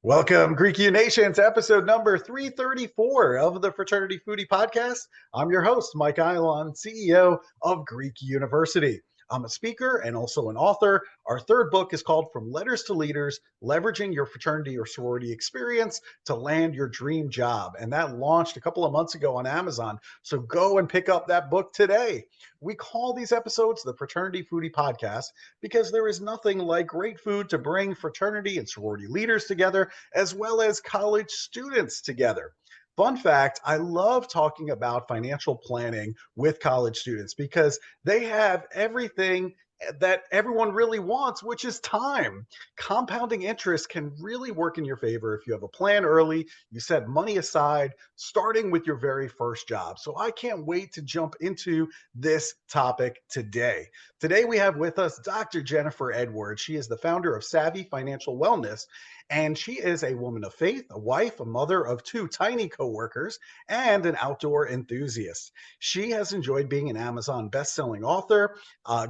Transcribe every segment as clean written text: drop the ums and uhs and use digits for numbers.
Welcome, Greek U Nation, to episode number 334 of the Fraternity Foodie Podcast. I'm your host, Mike Eilon, CEO of Greek University. I'm a speaker and also an author. Our third book is called From Letters to Leaders, Leveraging Your Fraternity or Sorority Experience to Land Your Dream Job. And that launched a couple of months ago on Amazon. So go and pick up that book today. We call these episodes the Fraternity Foodie Podcast because there is nothing like great food to bring fraternity and sorority leaders together, as well as college students together. Fun fact, I love talking about financial planning with college students because they have everything that everyone really wants, which is time. Compounding interest can really work in your favor if you have a plan early, you set money aside, starting with your very first job. So I can't wait to jump into this topic today. Today we have with us Dr. Jennifer Edwards. She is the founder of Savvy Financial Wellness, and she is a woman of faith, a wife, a mother of two tiny coworkers, and an outdoor enthusiast. She has enjoyed being an Amazon best-selling author,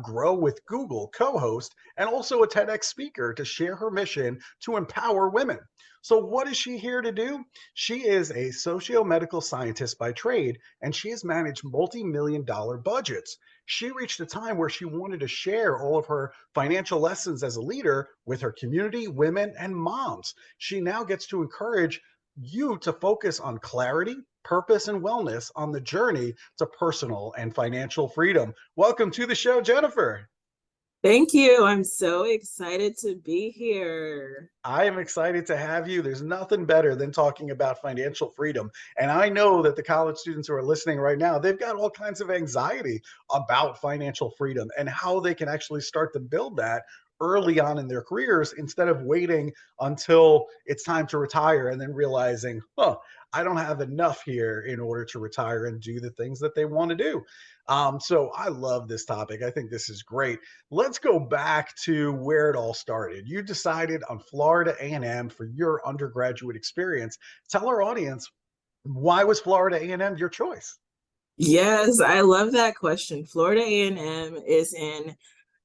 Grow with Google co-host, and also a TEDx speaker to share her mission to empower women. So what is she here to do? She is a sociomedical scientist by trade, and she has managed multi-million-dollar budgets. She reached a time where she wanted to share all of her financial lessons as a leader with her community, women, and moms. She now gets to encourage you to focus on clarity, purpose, and wellness on the journey to personal and financial freedom. Welcome to the show, Jennifer. Thank you. I'm so excited to be here. I am excited to have you. There's nothing better than talking about financial freedom. And I know that the college students who are listening right now, they've got all kinds of anxiety about financial freedom and how they can actually start to build that early on in their careers instead of waiting until it's time to retire and then realizing, I don't have enough here in order to retire and do the things that they want to do. So I love this topic. I think this is great. Let's go back to where it all started. You decided on Florida A&M for your undergraduate experience. Tell our audience, why was Florida A&M your choice? Yes, I love that question. Florida A&M is in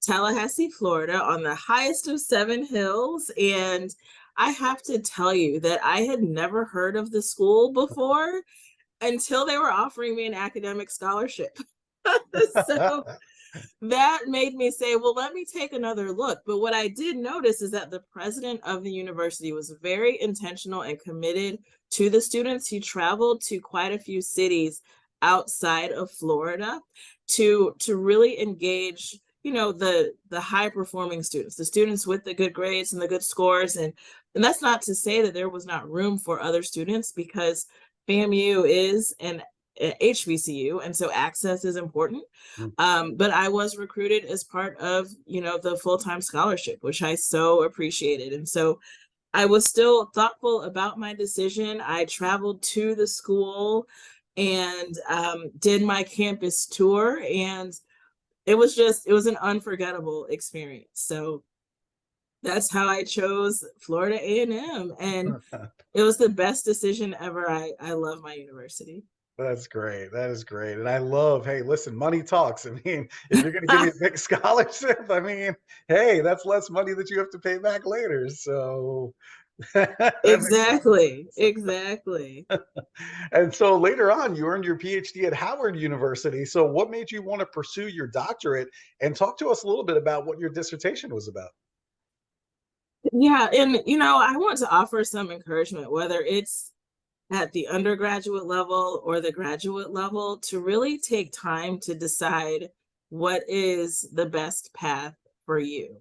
Tallahassee, Florida, on the highest of 7 hills. And I have to tell you that I had never heard of the school before until they were offering me an academic scholarship. So that made me say, well, let me take another look. But what I did notice is that the president of the university was very intentional and committed to the students. He traveled to quite a few cities outside of Florida to really engage, the high performing students, the students with the good grades and the good scores. And that's not to say that there was not room for other students, because FAMU is an HBCU, and so access is important. But I was recruited as part of, the full-time scholarship, which I so appreciated. And so I was still thoughtful about my decision. I traveled to the school and did my campus tour, and it was an unforgettable experience. So that's how I chose Florida A&M, and it was the best decision ever. I love my university. That's great. That is great. And I love, hey, listen, money talks. I mean, if you're going to give me a big scholarship, I mean, hey, that's less money that you have to pay back later. So Exactly. And so later on, you earned your Ph.D. at Howard University. So what made you want to pursue your doctorate? And talk to us a little bit about what your dissertation was about. Yeah. And, I want to offer some encouragement, whether it's at the undergraduate level or the graduate level, to really take time to decide what is the best path for you.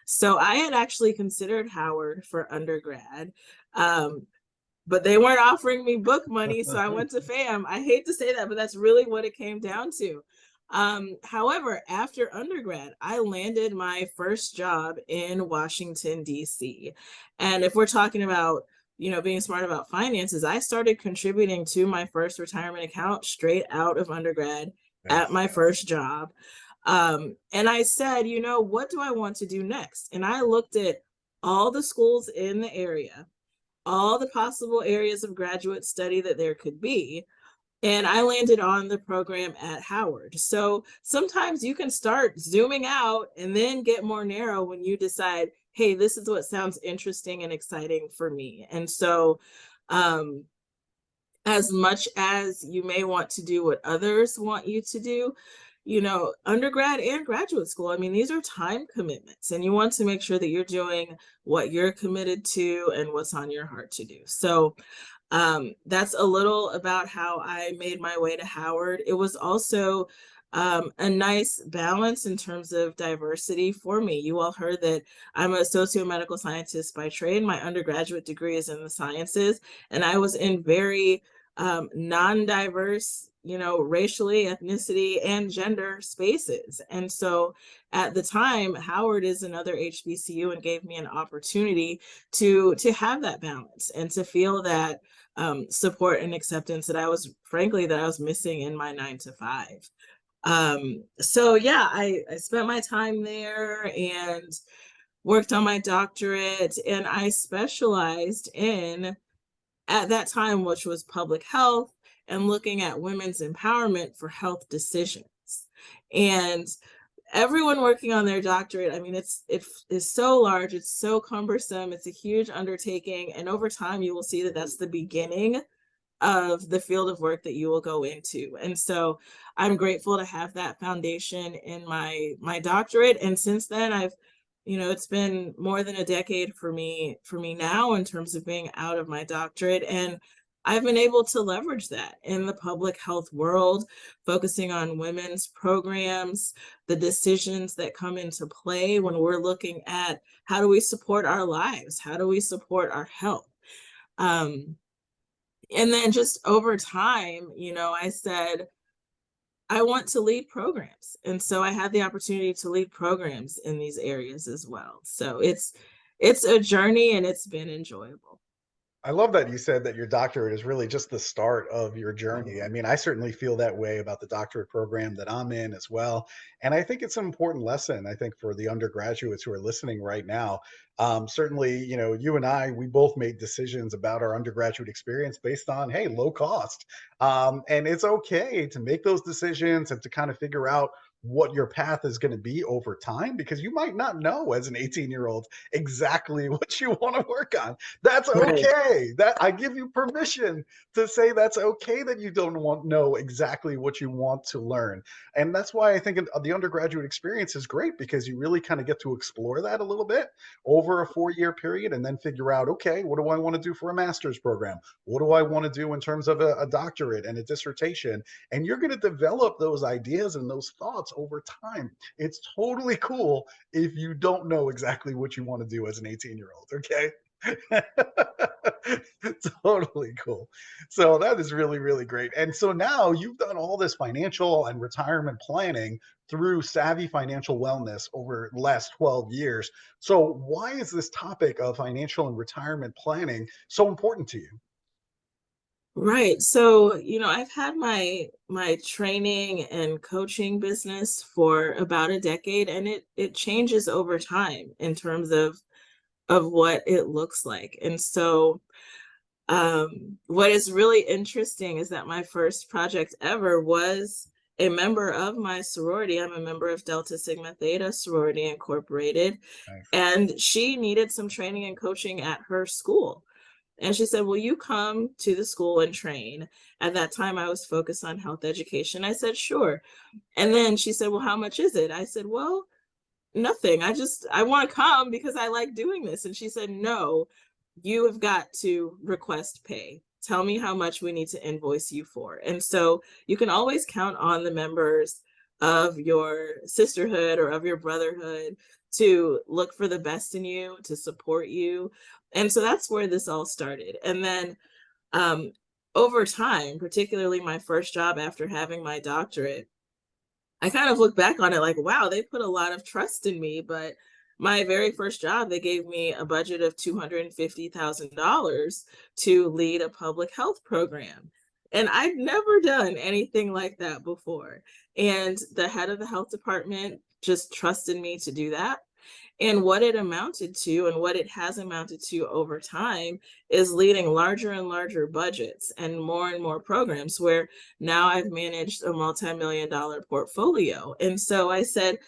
So I had actually considered Howard for undergrad, but they weren't offering me book money, so I went to FAM. I hate to say that, but that's really what it came down to. However, after undergrad, I landed my first job in Washington, D.C. And if we're talking about being smart about finances, I started contributing to my first retirement account straight out of undergrad at my first job. And I said, what do I want to do next? And I looked at all the schools in the area, all the possible areas of graduate study that there could be. And I landed on the program at Howard. So sometimes you can start zooming out and then get more narrow when you decide, hey, this is what sounds interesting and exciting for me. And so, as much as you may want to do what others want you to do, undergrad and graduate school, I mean, these are time commitments, and you want to make sure that you're doing what you're committed to and what's on your heart to do. So that's a little about how I made my way to Howard. It was also a nice balance in terms of diversity for me. You all heard that I'm a sociomedical scientist by trade. My undergraduate degree is in the sciences, and I was in very non-diverse, racially, ethnicity, and gender spaces. And so at the time, Howard is another HBCU and gave me an opportunity to have that balance and to feel that support and acceptance that I was missing in my 9 to 5. So yeah, I spent my time there and worked on my doctorate, and I specialized in, at that time, which was public health and looking at women's empowerment for health decisions. And everyone working on their doctorate, I mean, it is so large, it's so cumbersome, it's a huge undertaking, and over time you will see that that's the beginning of the field of work that you will go into. And so I'm grateful to have that foundation in my doctorate. And since then, it's been more than a decade for me now in terms of being out of my doctorate, and I've been able to leverage that in the public health world, focusing on women's programs, the decisions that come into play when we're looking at how do we support our lives, how do we support our health. And then just over time, I said, I want to lead programs. And so I had the opportunity to lead programs in these areas as well. So it's a journey, and it's been enjoyable. I love that you said that your doctorate is really just the start of your journey. I mean, I certainly feel that way about the doctorate program that I'm in as well. And I think it's an important lesson, I think, for the undergraduates who are listening right now. Certainly, you and I, we both made decisions about our undergraduate experience based on, hey, low cost. And it's okay to make those decisions and to kind of figure out what your path is going to be over time, because you might not know as an 18-year-old exactly what you want to work on. That's Right. okay. That I give you permission to say that's okay that you don't know exactly what you want to learn. And that's why I think the undergraduate experience is great, because you really kind of get to explore that a little bit over a 4-year period, and then figure out, okay, what do I want to do for a master's program? What do I want to do in terms of a doctorate and a dissertation? And you're going to develop those ideas and those thoughts over time. It's totally cool if you don't know exactly what you want to do as an 18-year-old, okay? Totally cool. So that is really, really great. And so now you've done all this financial and retirement planning through Savvy Financial Wellness over the last 12 years. So why is this topic of financial and retirement planning so important to you? Right. So, I've had my training and coaching business for about a decade, and it changes over time in terms of what it looks like. And so what is really interesting is that my first project ever was a member of my sorority. I'm a member of Delta Sigma Theta Sorority Incorporated, Nice. and she needed some training and coaching at her school. And she said, will you come to the school and train? At that time, I was focused on health education. I said, sure. And then she said, well, how much is it? I said, well, nothing. I want to come because I like doing this. And she said, no, you have got to request pay. Tell me how much we need to invoice you for. And so you can always count on the members of your sisterhood or of your brotherhood to look for the best in you, to support you. And so that's where this all started. And then over time, particularly my first job after having my doctorate, I kind of look back on it like, wow, they put a lot of trust in me. But my very first job, they gave me a budget of $250,000 to lead a public health program. And I'd never done anything like that before. And the head of the health department just trusted me to do that. And what it amounted to and what it has amounted to over time is leading larger and larger budgets and more programs where now I've managed a multi-million dollar portfolio. And so I said,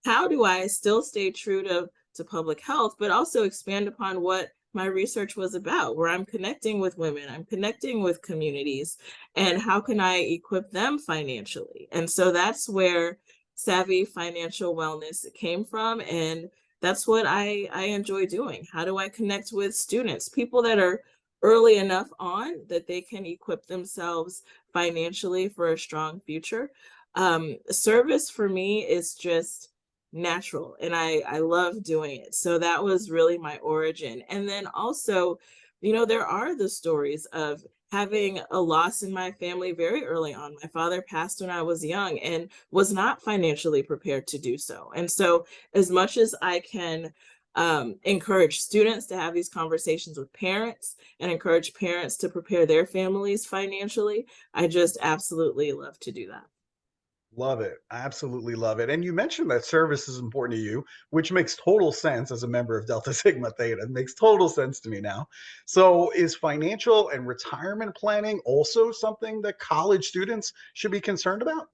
how do I still stay true to public health, but also expand upon what my research was about, where I'm connecting with women, I'm connecting with communities, and how can I equip them financially? And so that's where Savvy Financial Wellness came from. And that's what I enjoy doing. How do I connect with students, people that are early enough on that they can equip themselves financially for a strong future? Service for me is just natural, and I love doing it. So that was really my origin. And then also, there are the stories of having a loss in my family very early on. My father passed when I was young and was not financially prepared to do so. And so as much as I can encourage students to have these conversations with parents and encourage parents to prepare their families financially, I just absolutely love to do that. Love it. Absolutely love it. And you mentioned that service is important to you, which makes total sense as a member of Delta Sigma Theta. It makes total sense to me now. So, is financial and retirement planning also something that college students should be concerned about?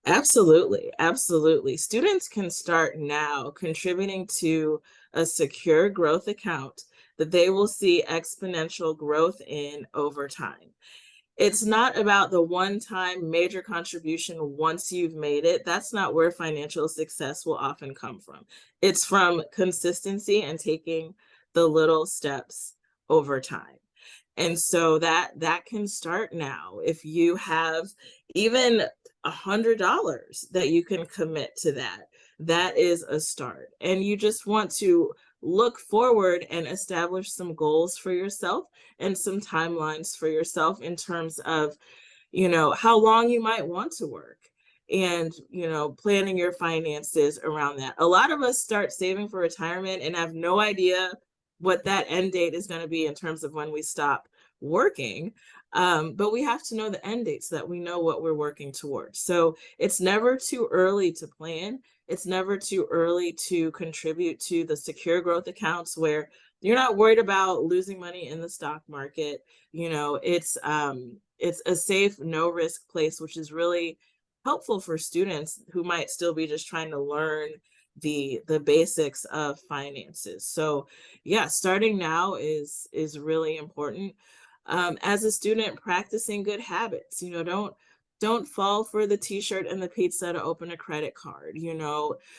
Absolutely, absolutely. Students can start now contributing to a secure growth account that they will see exponential growth in over time. It's not about the one-time major contribution once you've made it. That's not where financial success will often come from. It's from consistency and taking the little steps over time. And so that can start now. If you have even $100 that you can commit to that, that is a start. And you just want to look forward and establish some goals for yourself and some timelines for yourself in terms of, how long you might want to work, and, planning your finances around that. A lot of us start saving for retirement and have no idea what that end date is going to be in terms of when we stop working. But we have to know the end date so that we know what we're working towards. So it's never too early to plan. It's never too early to contribute to the secure growth accounts where you're not worried about losing money in the stock market. It's a safe, no risk place, which is really helpful for students who might still be just trying to learn the basics of finances. So yeah, starting now is really important. As a student, practicing good habits. Don't fall for the t-shirt and the pizza to open a credit card.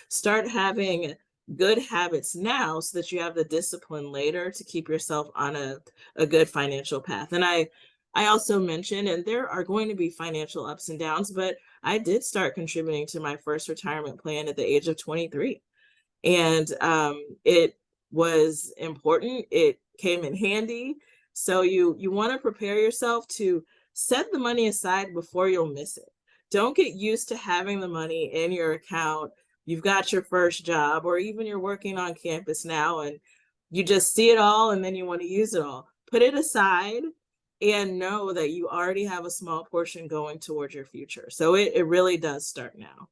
Start having good habits now so that you have the discipline later to keep yourself on a good financial path. And I also mentioned, and there are going to be financial ups and downs, but I did start contributing to my first retirement plan at the age of 23. And it was important. It came in handy. So you want to prepare yourself to set the money aside before you'll miss it. Don't get used to having the money in your account. You've got your first job, or even you're working on campus now and you just see it all and then you want to use it all. Put it aside and know that you already have a small portion going towards your future. So it really does start now.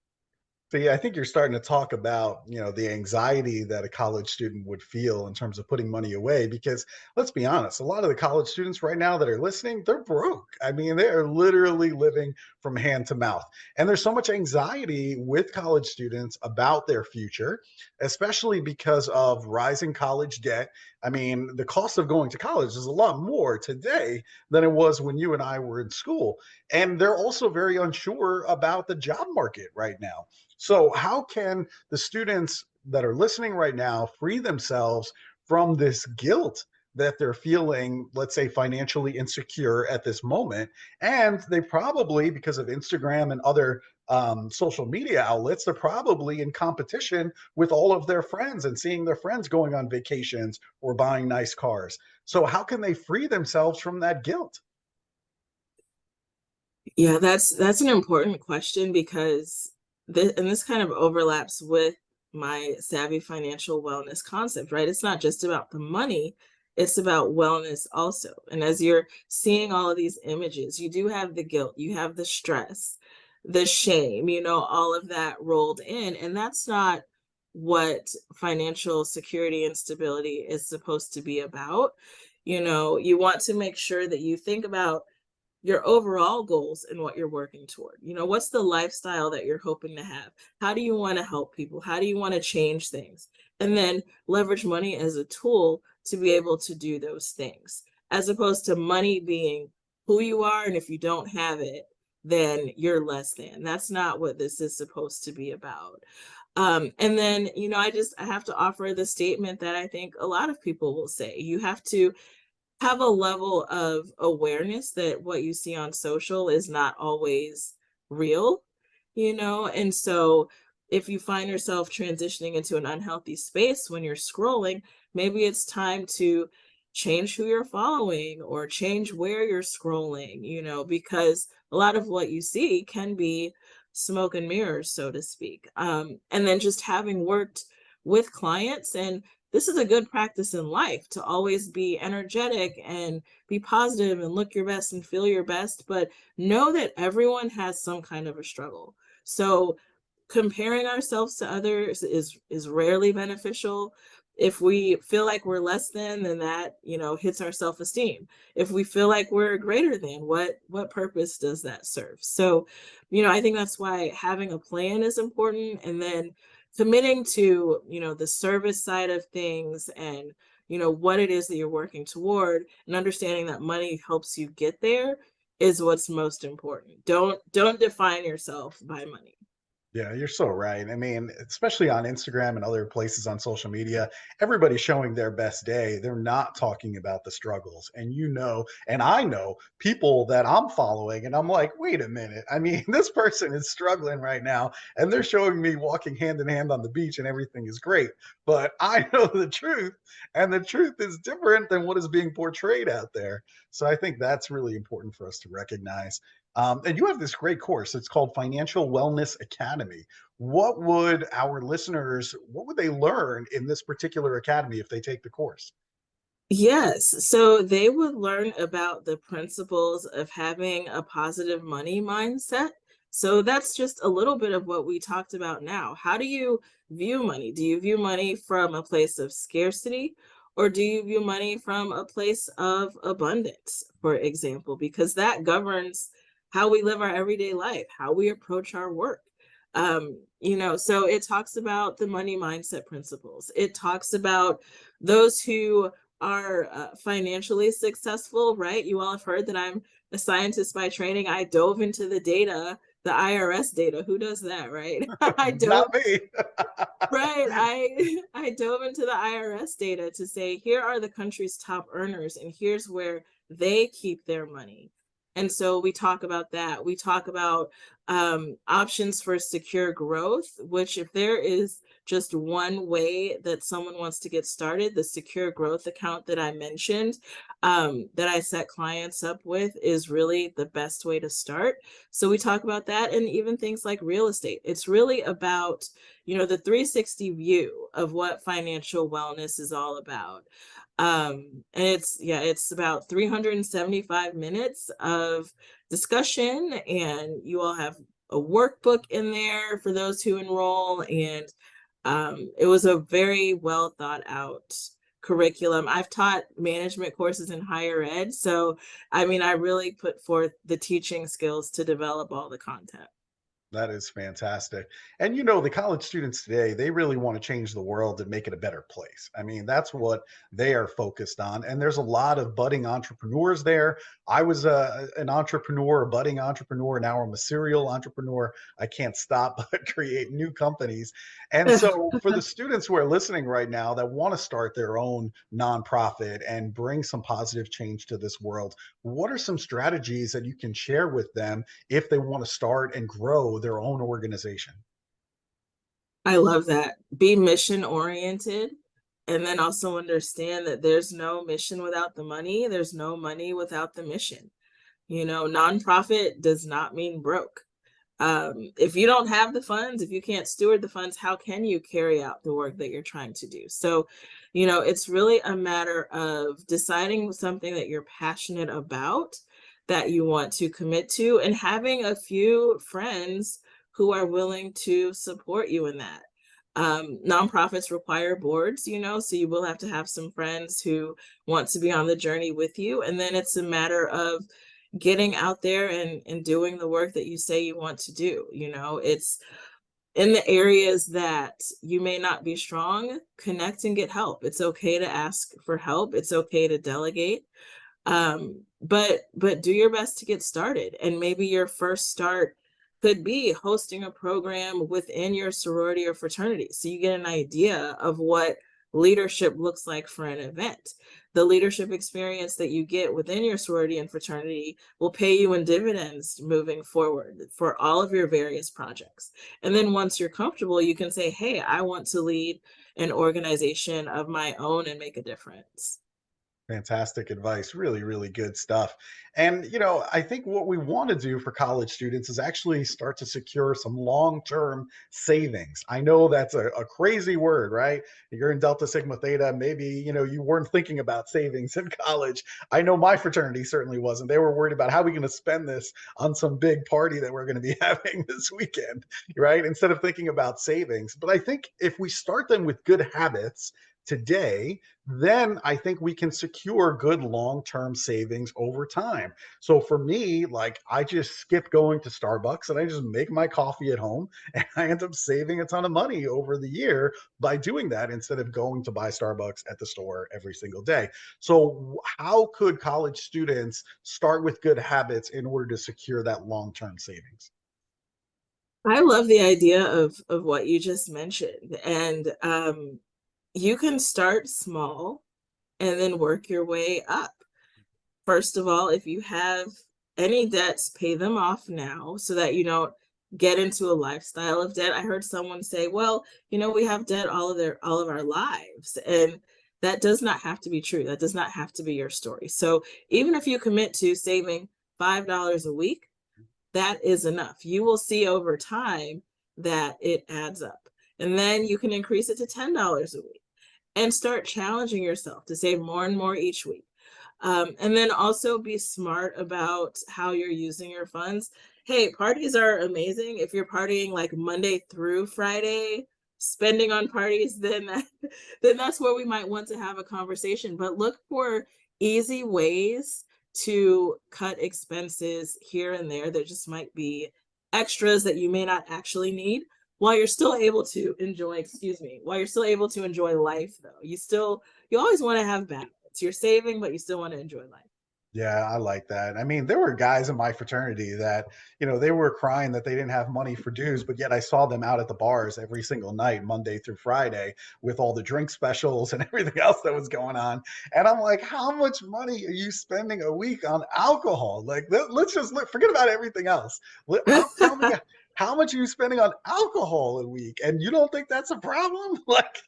So yeah, I think you're starting to talk about, the anxiety that a college student would feel in terms of putting money away. Because let's be honest, a lot of the college students right now that are listening, they're broke. I mean, they are literally living from hand to mouth. And there's so much anxiety with college students about their future, especially because of rising college debt. I mean, the cost of going to college is a lot more today than it was when you and I were in school. And they're also very unsure about the job market right now. So, how can the students that are listening right now free themselves from this guilt that they're feeling, let's say, financially insecure at this moment? And they probably, because of Instagram and other social media outlets, they're probably in competition with all of their friends and seeing their friends going on vacations or buying nice cars. So, how can they free themselves from that guilt? Yeah, that's an important question because this kind of overlaps with my savvy financial wellness concept, right? It's not just about the money, it's about wellness also. And as you're seeing all of these images, you do have the guilt, you have the stress, the shame, all of that rolled in. And that's not what financial security and stability is supposed to be about. You want to make sure that you think about your overall goals and what you're working toward. What's the lifestyle that you're hoping to have? How do you want to help people? How do you want to change things? And then leverage money as a tool to be able to do those things, as opposed to money being who you are. And if you don't have it, then you're less than. That's not what this is supposed to be about. And then, I have to offer the statement that I think a lot of people will say. You have to have a level of awareness that what you see on social is not always real, and so if you find yourself transitioning into an unhealthy space when you're scrolling, maybe it's time to change who you're following or change where you're scrolling, because a lot of what you see can be smoke and mirrors, so to speak. And then just having worked with clients, and this is a good practice in life to always be energetic and be positive and look your best and feel your best, but know that everyone has some kind of a struggle. So comparing ourselves to others is rarely beneficial. If we feel like we're less than, then that, hits our self-esteem. If we feel like we're greater than, what purpose does that serve? So, I think that's why having a plan is important, and then committing to, the service side of things, and, what it is that you're working toward, and understanding that money helps you get there is what's most important. Don't define yourself by money. Yeah, you're so right. I mean, especially on Instagram and other places on social media, everybody's showing their best day. They're not talking about the struggles. And I know people that I'm following, and I'm like, wait a minute. I mean, this person is struggling right now, and they're showing me walking hand in hand on the beach and everything is great. But I know the truth, and the truth is different than what is being portrayed out there. So I think that's really important for us to recognize. And you have this great course. It's called Financial Wellness Academy. What would they learn in this particular academy if they take the course? Yes, so they would learn about the principles of having a positive money mindset. So that's just a little bit of what we talked about now. How do you view money? Do you view money from a place of scarcity, or do you view money from a place of abundance, for example? Because that governs how we live our everyday life, how we approach our work. So it talks about the money mindset principles. It talks about those who are financially successful, right? You all have heard that I'm a scientist by training. I dove into the data, the IRS data. Who does that, right? I dove Not me. Right. I dove into the IRS data to say, here are the country's top earners, and here's where they keep their money. And so we talk about that. We talk about options for secure growth, which, if there is just one way that someone wants to get started, the secure growth account that I mentioned, that I set clients up with, is really the best way to start. So we talk about that, and even things like real estate. It's really about, the 360 view of what financial wellness is all about. And it's about 375 minutes of discussion, and you all have a workbook in there for those who enroll. And it was a very well thought out curriculum. I've taught management courses in higher ed, so I mean, I really put forth the teaching skills to develop all the content. That is fantastic. And the college students today, they really want to change the world and make it a better place. I mean, that's what they are focused on. And there's a lot of budding entrepreneurs there. I was an entrepreneur, a budding entrepreneur. Now I'm a serial entrepreneur. I can't stop but create new companies. And so for the students who are listening right now that want to start their own nonprofit and bring some positive change to this world, what are some strategies that you can share with them if they want to start and grow their own organization? I love that. Be mission oriented, and then also understand that there's no mission without the money. There's no money without the mission. Nonprofit does not mean broke. If you don't have the funds, if you can't steward the funds, how can you carry out the work that you're trying to do? So, it's really a matter of deciding something that you're passionate about, that you want to commit to, and having a few friends who are willing to support you in that. Nonprofits require boards, so you will have to have some friends who want to be on the journey with you. And then it's a matter of getting out there and doing the work that you say you want to do. It's in the areas that you may not be strong, connect and get help. It's okay to ask for help. It's okay to delegate. But do your best to get started. And maybe your first start could be hosting a program within your sorority or fraternity, so you get an idea of what leadership looks like for an event. The leadership experience that you get within your sorority and fraternity will pay you in dividends moving forward for all of your various projects. And then once you're comfortable, you can say, hey, I want to lead an organization of my own and make a difference. Fantastic advice. Really, really good stuff. And, I think what we want to do for college students is actually start to secure some long term savings. I know that's a crazy word, right? You're in Delta Sigma Theta. Maybe, you weren't thinking about savings in college. I know my fraternity certainly wasn't. They were worried about how are we going to spend this on some big party that we're going to be having this weekend, right? Instead of thinking about savings. But I think if we start them with good habits today, then I think we can secure good long-term savings over time. So for me, like I just skip going to Starbucks and I just make my coffee at home and I end up saving a ton of money over the year by doing that instead of going to buy Starbucks at the store every single day. So how could college students start with good habits in order to secure that long-term savings? I love the idea of what you just mentioned. And you can start small and then work your way up. First of all, if you have any debts, pay them off now so that you don't get into a lifestyle of debt. I heard someone say, well, we have debt all of our lives. And that does not have to be true. That does not have to be your story. So even if you commit to saving $5 a week, that is enough. You will see over time that it adds up. And then you can increase it to $10 a week and start challenging yourself to save more and more each week. And then also be smart about how you're using your funds. Hey, parties are amazing. If you're partying like Monday through Friday, spending on parties, then that's where we might want to have a conversation. But look for easy ways to cut expenses here and there. There just might be extras that you may not actually need while you're still able to enjoy, while you're still able to enjoy life though. You always want to have balance. You're saving, but you still want to enjoy life. Yeah, I like that. I mean, there were guys in my fraternity that, they were crying that they didn't have money for dues, but yet I saw them out at the bars every single night, Monday through Friday, with all the drink specials and everything else that was going on. And I'm like, how much money are you spending a week on alcohol? Like, let's just forget about everything else. Tell me, how much are you spending on alcohol a week? And you don't think that's a problem? Like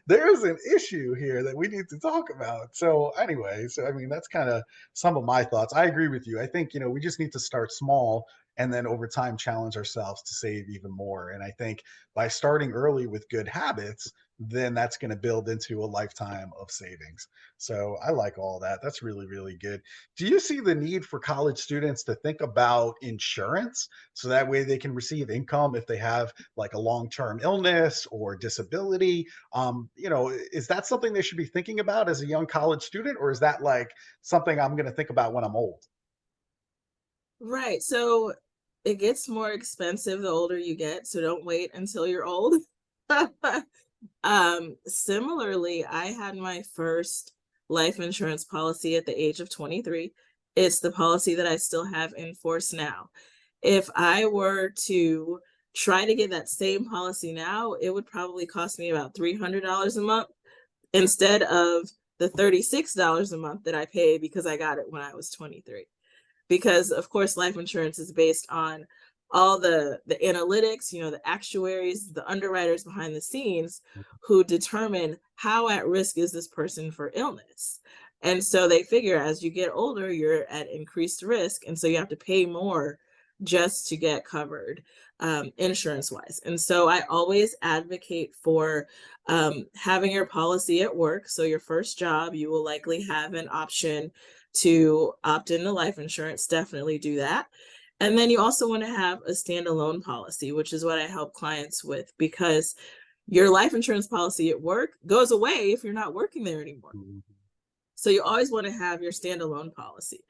there's an issue here that we need to talk about. So anyway, I mean, that's kind of some of my thoughts. I agree with you. I think, we just need to start small and then over time challenge ourselves to save even more. And I think by starting early with good habits, then that's going to build into a lifetime of savings. So I like all that. That's really, really good. Do you see the need for college students to think about insurance so that way they can receive income if they have like a long-term illness or disability? Is that something they should be thinking about as a young college student, or is that like something I'm going to think about when I'm old? Right. So it gets more expensive the older you get. So don't wait until you're old. Similarly, I had my first life insurance policy at the age of 23. It's the policy that I still have in force now. If I were to try to get that same policy now, it would probably cost me about $300 a month instead of the $36 a month that I pay because I got it when I was 23. Because of course life insurance is based on all the analytics, the actuaries, the underwriters behind the scenes who determine how at risk is this person for illness. And so they figure as you get older, you're at increased risk. And so you have to pay more just to get covered insurance wise. And so I always advocate for having your policy at work. So your first job, you will likely have an option to opt into life insurance. Definitely do that. And then you also want to have a standalone policy, which is what I help clients with, because Your life insurance policy at work goes away if you're not working there anymore. Mhm. So you always want to have your standalone policy.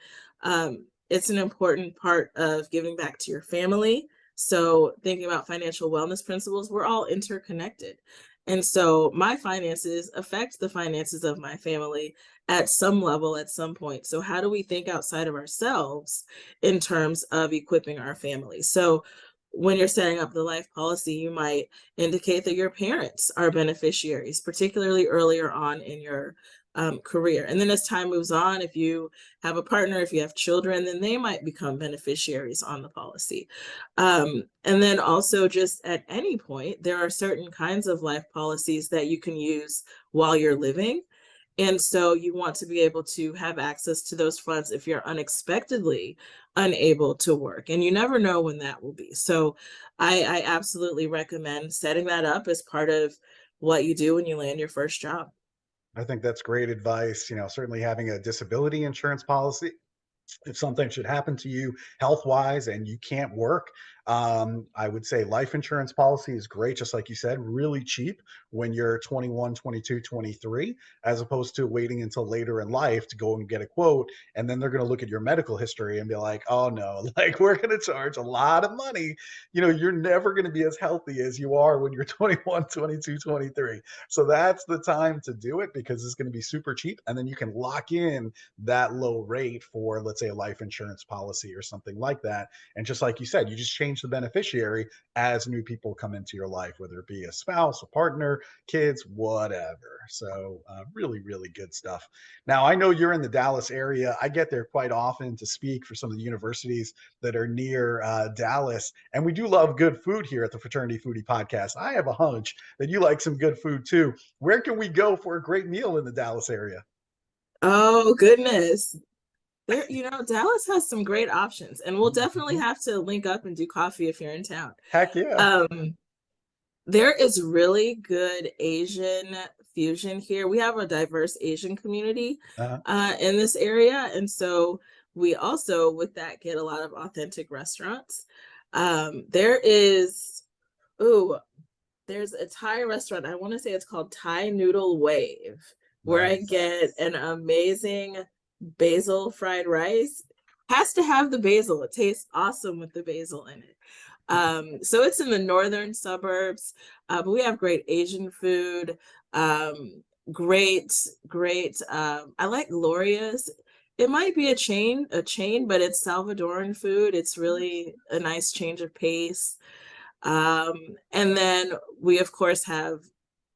It's an important part of giving back to your family. So thinking about financial wellness principles, we're all interconnected. And so my finances affect the finances of my family at some level, at some point. So how do we think outside of ourselves in terms of equipping our family? So when you're setting up the life policy, you might indicate that your parents are beneficiaries, particularly earlier on in your career. And then as time moves on, if you have a partner, if you have children, then they might become beneficiaries on the policy. And then also, just at any point, there are certain kinds of life policies that you can use while you're living. And so you want to be able to have access to those funds if you're unexpectedly unable to work. And you never know when that will be. So I absolutely recommend setting that up as part of what you do when you land your first job. I think that's great advice. Certainly having a disability insurance policy if something should happen to you health wise and you can't work. I would say life insurance policy is great, just like you said, really cheap when you're 21, 22, 23, as opposed to waiting until later in life to go and get a quote. And then they're going to look at your medical history and be like, oh no, like we're going to charge a lot of money. You're never going to be as healthy as you are when you're 21, 22, 23. So that's the time to do it because it's going to be super cheap. And then you can lock in that low rate for, let's say, a life insurance policy or something like that. And just like you said, you just change the beneficiary as new people come into your life, whether it be a spouse, a partner, kids, whatever. So really, really good stuff. Now, I know you're in the Dallas area. I get there quite often to speak for some of the universities that are near Dallas. And we do love good food here at the Fraternity Foodie Podcast. I have a hunch that you like some good food too. Where can we go for a great meal in the Dallas area? Oh, goodness. Dallas has some great options, and we'll definitely have to link up and do coffee if you're in town. Heck yeah. There is really good Asian fusion here. We have a diverse Asian community in this area, and so we also, with that, get a lot of authentic restaurants. There's a Thai restaurant. I want to say it's called Thai Noodle Wave, where I get an amazing basil fried rice. Has to have the basil. It tastes awesome with the basil in it. So it's in the northern suburbs, but we have great Asian food. Great. I like Gloria's. It might be a chain, but it's Salvadoran food. It's really a nice change of pace. And then we, of course, have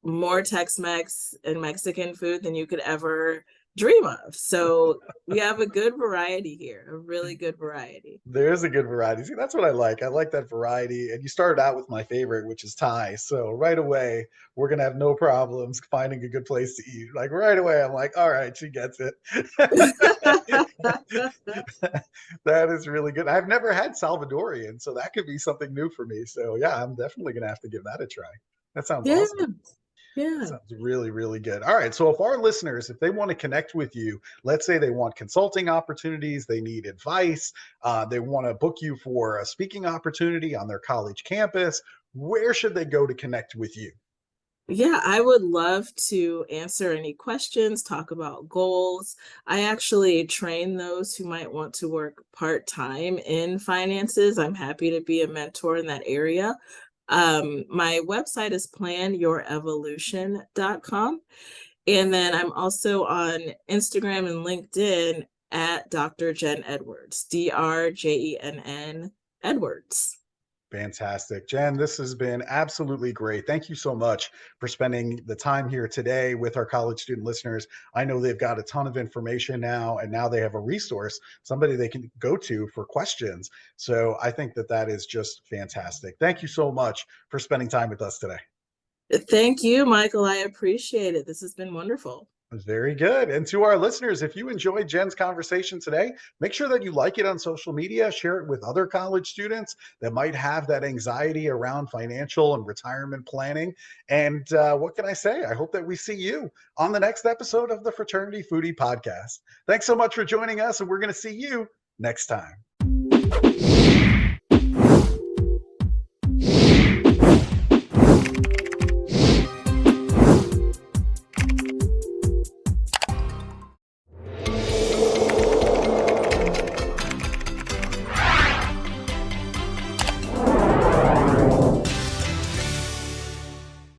more Tex-Mex and Mexican food than you could ever dream of. So we have a good variety here, a really good variety. There's a good variety. See, that's what I like. I like that variety. And you started out with my favorite, which is Thai. So right away, we're going to have no problems finding a good place to eat. Like right away, I'm like, all right, she gets it. That is really good. I've never had Salvadorian, so that could be something new for me. So yeah, I'm definitely going to have to give that a try. That sounds awesome. Yeah. Sounds really, really good. All right. So if our listeners, if they want to connect with you, let's say they want consulting opportunities, they need advice, they want to book you for a speaking opportunity on their college campus, where should they go to connect with you? Yeah, I would love to answer any questions, talk about goals. I actually train those who might want to work part-time in finances. I'm happy to be a mentor in that area. My website is planyourevolution.com. And then I'm also on Instagram and LinkedIn at Dr. Jen Edwards, DRJENN Edwards. Fantastic. Jen, this has been absolutely great. Thank you so much for spending the time here today with our college student listeners. I know they've got a ton of information now, and now they have a resource, somebody they can go to for questions. So I think that that is just fantastic. Thank you so much for spending time with us today. Thank you, Michael. I appreciate it. This has been wonderful. Very good. And to our listeners, if you enjoyed Jen's conversation today, make sure that you like it on social media, share it with other college students that might have that anxiety around financial and retirement planning. And what can I say? I hope that we see you on the next episode of the Fraternity Foodie Podcast. Thanks so much for joining us, and we're going to see you next time.